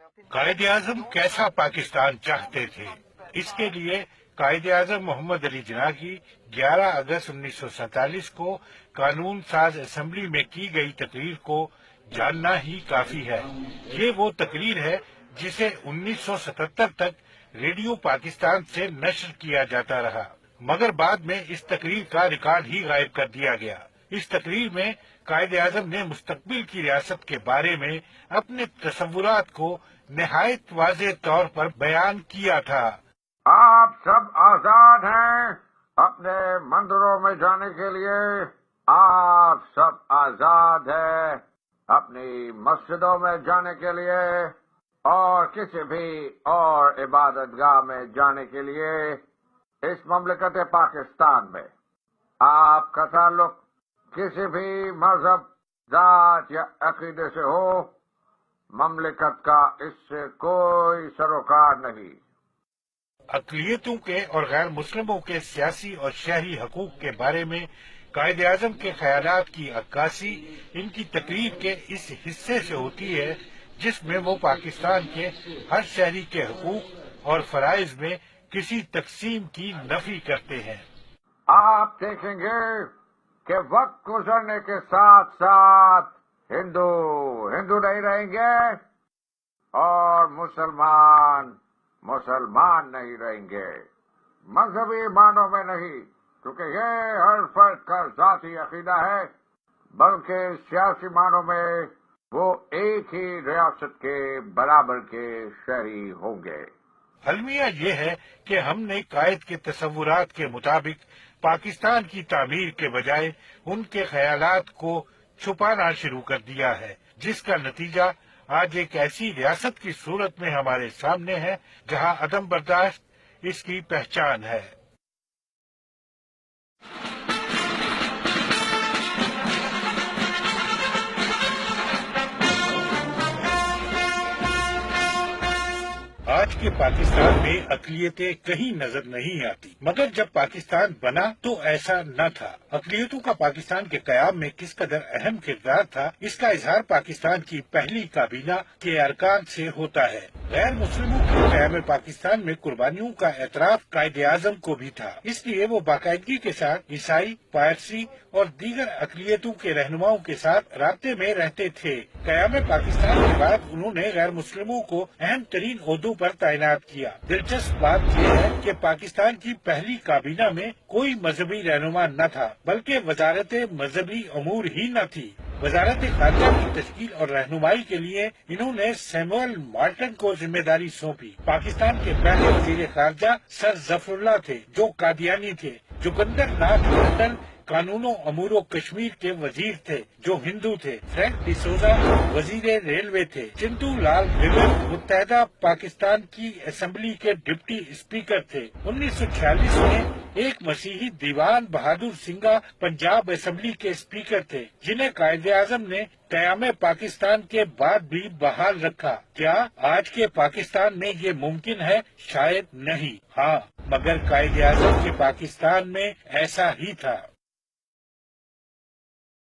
قائد اعظم کیسا پاکستان چاہتے تھے؟ اس کے لیے قائد اعظم محمد علی جناح کی 11 اگست 1947 کو قانون ساز اسمبلی میں کی گئی تقریر کو جاننا ہی کافی ہے۔ یہ وہ تقریر ہے جسے 1977 تک ریڈیو پاکستان سے نشر کیا جاتا رہا، مگر بعد میں اس تقریر کا ریکارڈ ہی غائب کر دیا گیا۔ اس تقریر میں قائد اعظم نے مستقبل کی ریاست کے بارے میں اپنے تصورات کو نہایت واضح طور پر بیان کیا تھا۔ آپ سب آزاد ہیں اپنے مندروں میں جانے کے لیے، آپ سب آزاد ہیں اپنی مسجدوں میں جانے کے لیے اور کسی بھی اور عبادت گاہ میں جانے کے لیے اس مملکت پاکستان میں۔ آپ کا تعلق کسی بھی مذہب، ذات یا عقیدے سے ہو، مملکت کا اس سے کوئی سروکار نہیں۔ اقلیتوں کے اور غیر مسلموں کے سیاسی اور شہری حقوق کے بارے میں قائد اعظم کے خیالات کی عکاسی ان کی تقریر کے اس حصے سے ہوتی ہے جس میں وہ پاکستان کے ہر شہری کے حقوق اور فرائض میں کسی تقسیم کی نفی کرتے ہیں۔ آپ دیکھیں گے کہ وقت گزرنے کے ساتھ ساتھ ہندو نہیں رہیں گے اور مسلمان نہیں رہیں گے، مذہبی معنوں میں نہیں، کیونکہ یہ ہر فرد کا ذاتی عقیدہ ہے، بلکہ سیاسی معنوں میں وہ ایک ہی ریاست کے برابر کے شہری ہوں گے۔ المیہ یہ ہے کہ ہم نے قائد کے تصورات کے مطابق پاکستان کی تعمیر کے بجائے ان کے خیالات کو چھپانا شروع کر دیا ہے، جس کا نتیجہ آج ایک ایسی ریاست کی صورت میں ہمارے سامنے ہے جہاں عدم برداشت اس کی پہچان ہے۔ آج کے پاکستان میں اقلیتیں کہیں نظر نہیں آتی، مگر جب پاکستان بنا تو ایسا نہ تھا۔ اقلیتوں کا پاکستان کے قیام میں کس قدر اہم کردار تھا، اس کا اظہار پاکستان کی پہلی کابینہ کے ارکان سے ہوتا ہے۔ غیر مسلموں کے قیام پاکستان میں قربانیوں کا اعتراف قائد اعظم کو بھی تھا، اس لیے وہ باقاعدگی کے ساتھ عیسائی، پارسی اور دیگر اقلیتوں کے رہنماؤں کے ساتھ رابطے میں رہتے تھے۔ قیام پاکستان کے بعد انہوں نے غیر مسلموں کو اہم ترین عہدوں پر تعینات کیا۔ دلچسپ بات یہ ہے کہ پاکستان کی پہلی کابینہ میں کوئی مذہبی رہنما نہ تھا، بلکہ وزارت مذہبی امور ہی نہ تھی۔ وزارت خارجہ کی تشکیل اور رہنمائی کے لیے انہوں نے سیموئل مارٹن کو ذمہ داری سونپی۔ پاکستان کے پہلے وزیر خارجہ سر ظفر اللہ تھے جو قادیانی تھے۔ جوگندر ناتھ منڈل قانون و امور و کشمیر کے وزیر تھے جو ہندو تھے۔ فرینک ڈیسوزا وزیر ریلوے تھے۔ چنتو لال بھگت متحدہ پاکستان کی اسمبلی کے ڈپٹی اسپیکر تھے۔ 1946 میں ایک مسیحی دیوان بہادر سنگھا پنجاب اسمبلی کے اسپیکر تھے، جنہیں قائد اعظم نے قیام پاکستان کے بعد بھی بحال رکھا۔ کیا آج کے پاکستان میں یہ ممکن ہے؟ شاید نہیں، ہاں، مگر قائد اعظم کے پاکستان میں ایسا ہی تھا۔